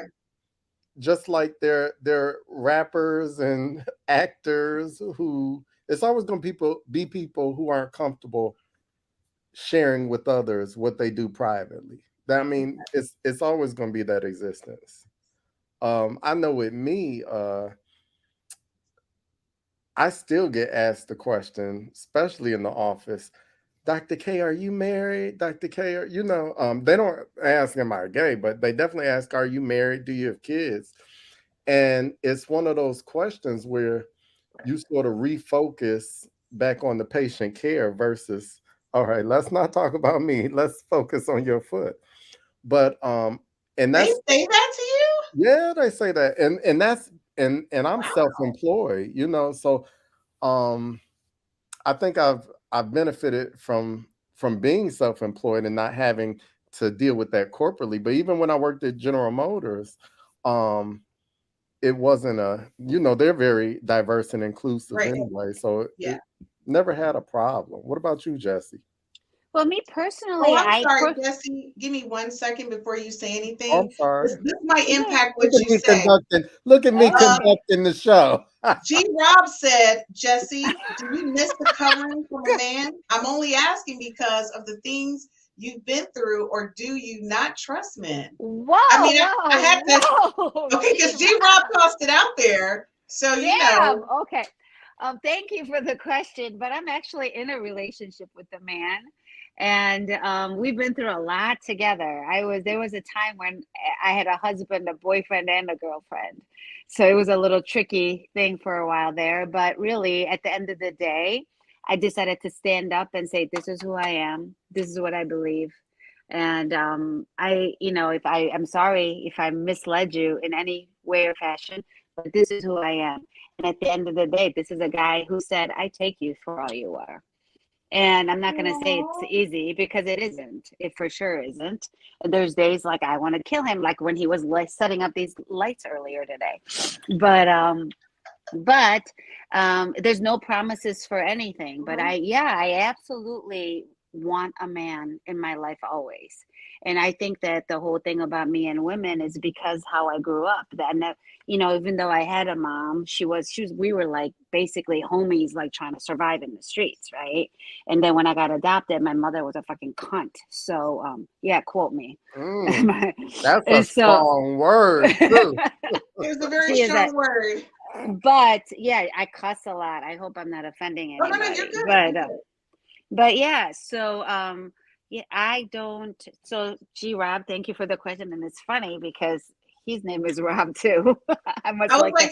Just like they're rappers and actors who it's always gonna be people who aren't comfortable sharing with others what they do privately. That I mean, it's always going to be that existence. I know with me, I still get asked the question, especially in the office, Dr. K, are you married? Dr. K, they don't ask, am I gay? But they definitely ask, are you married? Do you have kids? And it's one of those questions where you sort of refocus back on the patient care versus, all right, let's not talk about me. Let's focus on your foot. But and They that's say that to you? yeah, they say that. And that's and I'm self-employed, so um I think I've benefited from being self-employed and not having to deal with that corporately. But even when I worked at General Motors, um, it wasn't they're very diverse and inclusive Right. anyway. So Yeah. it never had a problem. What about you, Jessie? Well, me personally, Oh, I'm sorry, Jessie. Give me 1 second before you say Oh, I'm anything. sorry. This might yeah. impact Look what at you me say. conducting. Look at me Oh, conducting the show. G. Rob said, Jesse, do you miss the covering from a man? I'm only asking because of the things you've been through, or do you not trust men? whoa, I mean, I had to, whoa. okay, because G. Rob tossed it out there. So, Damn. Okay. Thank you for the question, but I'm actually in a relationship with a man, and we've been through a lot together. There was a time when I had a husband, a boyfriend, and a girlfriend, so it was a little tricky thing for a while there. But really, at the end of the day, I decided to stand up and say, "This is who I am. This is what I believe." And if I'm sorry if I misled you in any way or fashion, but this is who I am. And at the end of the day, this is a guy who said, I take you for all you are. And I'm not going to say it's easy because it isn't. It for sure isn't. There's days like I want to kill him, like when he was setting up these lights earlier today. But there's no promises for anything. But I absolutely want a man in my life always. And I think that the whole thing about me and women is because how I grew up. That even though I had a mom, we were like basically homies, like trying to survive in the streets, right? And then when I got adopted, my mother was a fucking cunt. So quote me. That's a strong word too. It's a very strong word. But yeah, I cuss a lot. I hope I'm not offending anybody. No, you're good. But yeah, so I don't. So G Rob, thank you for the question, and it's funny because his name is Rob too. I was like,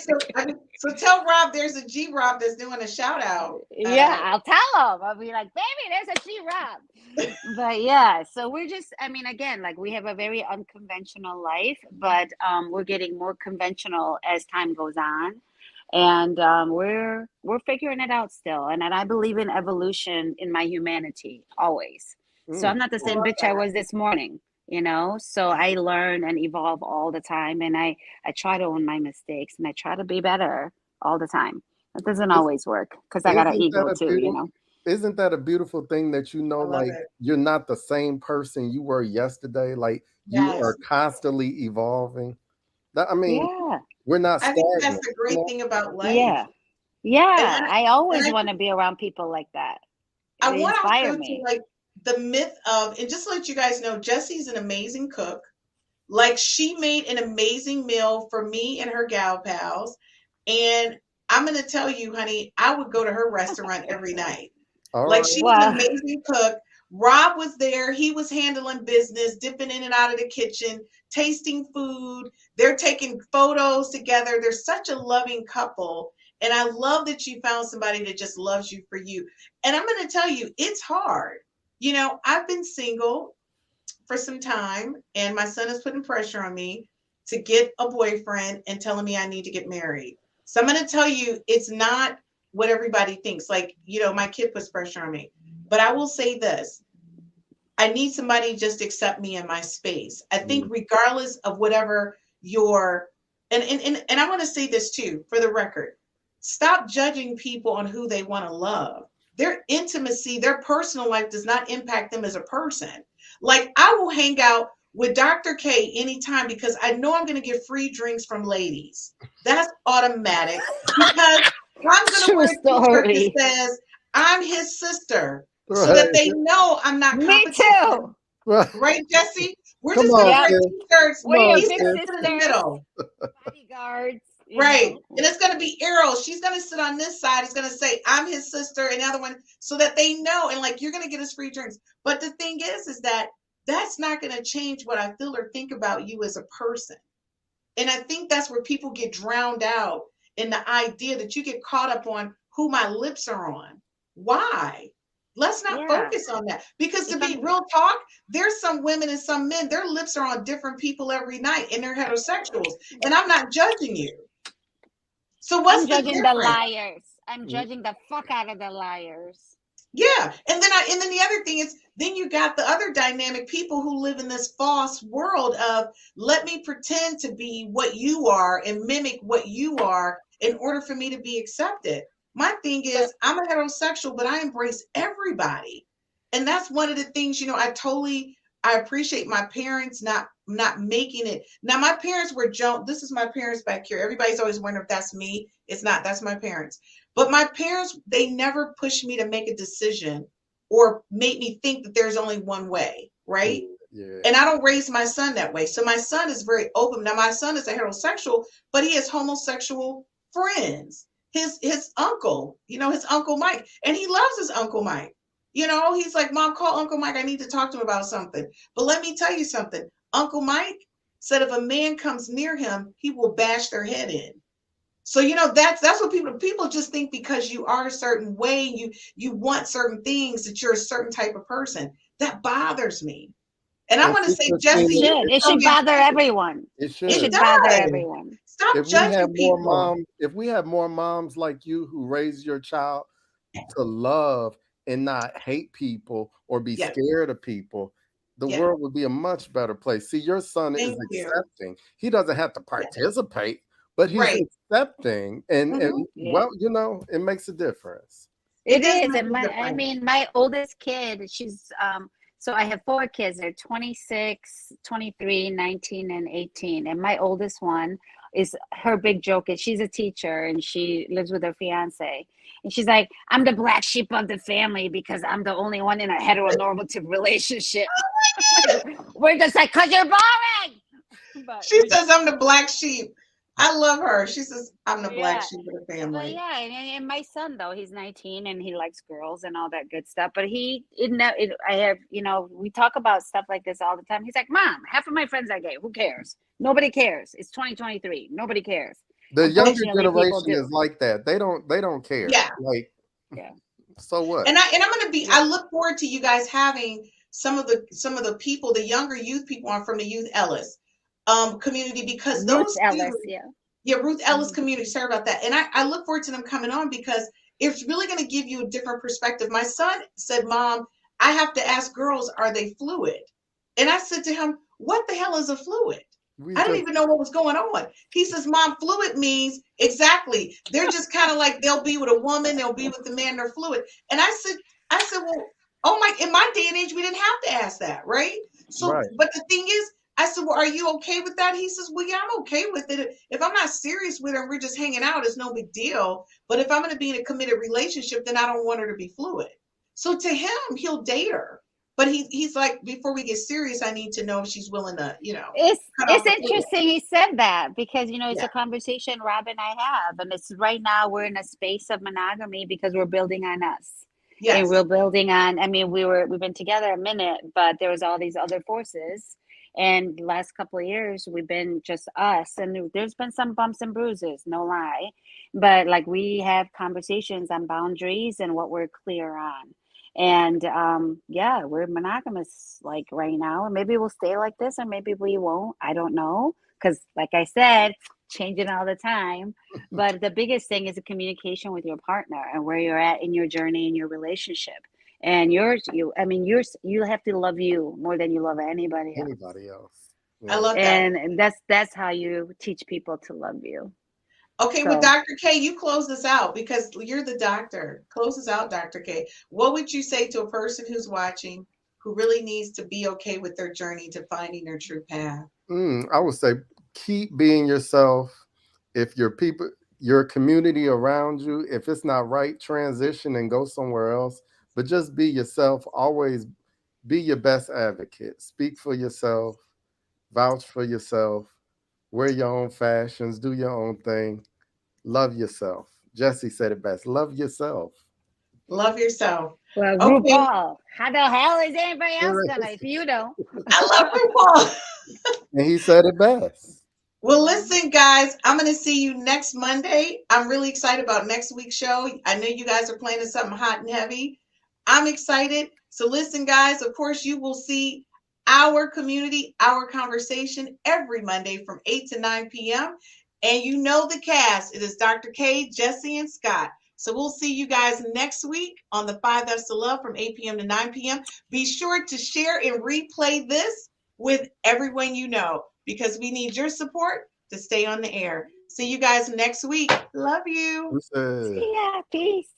so tell Rob there's a G Rob that's doing a shout out. Yeah, I'll tell him. I'll be like, baby, there's a G Rob. But yeah, so we're just, I mean, again, like we have a very unconventional life, but we're getting more conventional as time goes on. And we're figuring it out still. And I believe in evolution in my humanity always. So I'm not the same bitch I was this morning, so I learn and evolve all the time. And I try to own my mistakes and I try to be better all the time. It doesn't always work because I got an ego too, Isn't that a beautiful thing that like you're not the same person you were yesterday? Like you are constantly evolving. That, I mean, we're not stagnant. I think that's the great thing about life. Yeah. I always want to be around people like that. I want to go to like the myth of, and just to let you guys know, Jessie's an amazing cook. Like she made an amazing meal for me and her gal pals. And I'm going to tell you, honey, I would go to her restaurant every night. She's an amazing cook. Rob was there. He was handling business, dipping in and out of the kitchen, tasting food. They're taking photos together. They're such a loving couple. And I love that you found somebody that just loves you for you. And I'm going to tell you, it's hard. I've been single for some time, and my son is putting pressure on me to get a boyfriend and telling me I need to get married. So I'm going to tell you, it's not what everybody thinks. Like, my kid puts pressure on me. But I will say this. I need somebody just to accept me in my space. I think regardless of whatever and I want to say this too, for the record, stop judging people on who they want to love. Their intimacy, their personal life does not impact them as a person. Like I will hang out with Dr. K anytime because I know I'm going to get free drinks from ladies. That's automatic because I'm going to wear a t-shirt that says, I'm his sister. so Right. that they know I'm not Me competition. too. Right. Right, Jesse? We're Come just gonna on, Yep. wear sis. t-shirts. Come We're your on, He's big gonna sis. sit in the sisters, middle. bodyguards, Right. And it's going to be arrows. She's going to sit on this side. It's going to say, I'm his sister, and the other one, so that they know. And like, you're going to get us free drinks. But the thing is that that's not going to change what I feel or think about you as a person. And I think that's where people get drowned out in the idea that you get caught up on who my lips are on. Why? Let's not Yeah. focus on that. Because to If be I'm, real talk, there's some women and some men, their lips are on different people every night, and they're heterosexuals. And I'm not judging you. So what's I'm the judging the difference? liars. I'm judging the fuck out of the liars. Yeah. And then the other thing is then you got the other dynamic people who live in this false world of let me pretend to be what you are and mimic what you are in order for me to be accepted. My thing is I'm a heterosexual, but I embrace everybody. And that's one of the things, I appreciate my parents not making it. Now my parents were this is my parents back here. Everybody's always wondering if that's me. It's not, that's my parents. But my parents, they never pushed me to make a decision or made me think that there's only one way, right? Yeah. And I don't raise my son that way. So my son is very open. Now my son is a heterosexual, but he has homosexual friends. His uncle, his Uncle Mike, and he loves his Uncle Mike. He's like, Mom, call Uncle Mike. I need to talk to him about something. But let me tell you something. Uncle Mike said if a man comes near him, he will bash their head in. So that's what people just think because you are a certain way, you want certain things that you're a certain type of person. That bothers me. And I And want to see, say, It Jesse, Christina, you should. can It tell should me bother everyone. it It it should. should bother does. everyone. Stop If we judging have more people. moms, if we have more moms like you who raise your child to love and not hate people or be Yeah, scared of people, the yeah. world would be a much better place. See, your son is Thank you. accepting. He doesn't have to Yeah, participate, but he's right. accepting. Hmm. Yeah. Well, it makes a difference. It It does is. make And a I difference. mean, my oldest kid, so I have four kids. They're 26, 23, 19, and 18. And my oldest one her big joke is she's a teacher and she lives with her fiance. And she's like, I'm the black sheep of the family because I'm the only one in a heteronormative relationship. We're just like, because you're boring. But She says I'm the black sheep. I love her. She says I'm the black yeah. sheep of the But family. yeah, and my son though he's 19 and he likes girls and all that good stuff. But I have we talk about stuff like this all the time. He's like, Mom, half of my friends are gay. Who cares? Nobody cares. It's 2023. Nobody cares. The younger Unfortunately, people generation is do. like that. They don't care. Yeah. Like, Yeah. so what? And I'm gonna be. Yeah. I look forward to you guys having some of the people, the younger youth people on from the Youth Ellis community because Ruth those Ellis. students, Yeah. yeah, Ruth Ellis Mhm. community. Sorry about that. And I look forward to them coming on because it's really going to give you a different perspective. My son said, Mom, I have to ask girls, are they fluid? And I said to him, what the hell is a fluid? We I didn't just even know what was going on. He says, Mom, fluid means exactly. They're just kind of like they'll be with a woman, they'll be with the man, they're fluid. And I said, well, oh my, in my day and age, we didn't have to ask that, right? So, right. but the thing is, I said, well, are you okay with that? He says, well, yeah, I'm okay with it. If I'm not serious with her and we're just hanging out, it's no big deal. But if I'm going to be in a committed relationship, then I don't want her to be fluid. So to him, he'll date her. But he's like, before we get serious, I need to know if she's willing to, cut It's off the fluid. interesting he said that because it's Yeah. a conversation Rob and I have, and it's right now we're in a space of monogamy because we're building on us. And Yes. we're building on, I mean, we've been together a minute, but there was all these other forces. And the last couple of years, we've been just us. And there's been some bumps and bruises, no lie. But like we have conversations on boundaries and what we're clear on. And yeah, we're monogamous like right now. And maybe we'll stay like this, or maybe we won't. I don't know. Because, like I said, changing all the time. But the biggest thing is the communication with your partner and where you're at in your journey in your relationship. And you have to love you more than you love anybody else. Anybody else? I Yeah. love that. And that's how you teach people to love you. Okay, well, So Dr. K, you close this out because you're the doctor. Close this out, Dr. K. What would you say to a person who's watching who really needs to be okay with their journey to finding their true path? I would say keep being yourself. If your community around you, if it's not right, transition and go somewhere else. but just be yourself. Always be your best advocate. Speak for yourself, vouch for yourself, wear your own fashions, do your own thing, love yourself. Jessie said it best. Love yourself. Love yourself. Well, Okay. RuPaul, how the hell is anybody else gonna if you don't? I love RuPaul. And he said it best. Well, listen, guys, I'm going to see you next Monday. I'm really excited about next week's show. I know you guys are planning something hot and heavy. I'm excited. So listen, guys, of course, you will see our community, our conversation every Monday from 8 to 9 p.m. And you know the cast. It is Dr. K, Jessie, and Scott. So we'll see you guys next week on the 5 F's to Love from 8 p.m. to 9 p.m. Be sure to share and replay this with everyone you know, because we need your support to stay on the air. See you guys next week. Love you. Who said? See ya. Peace.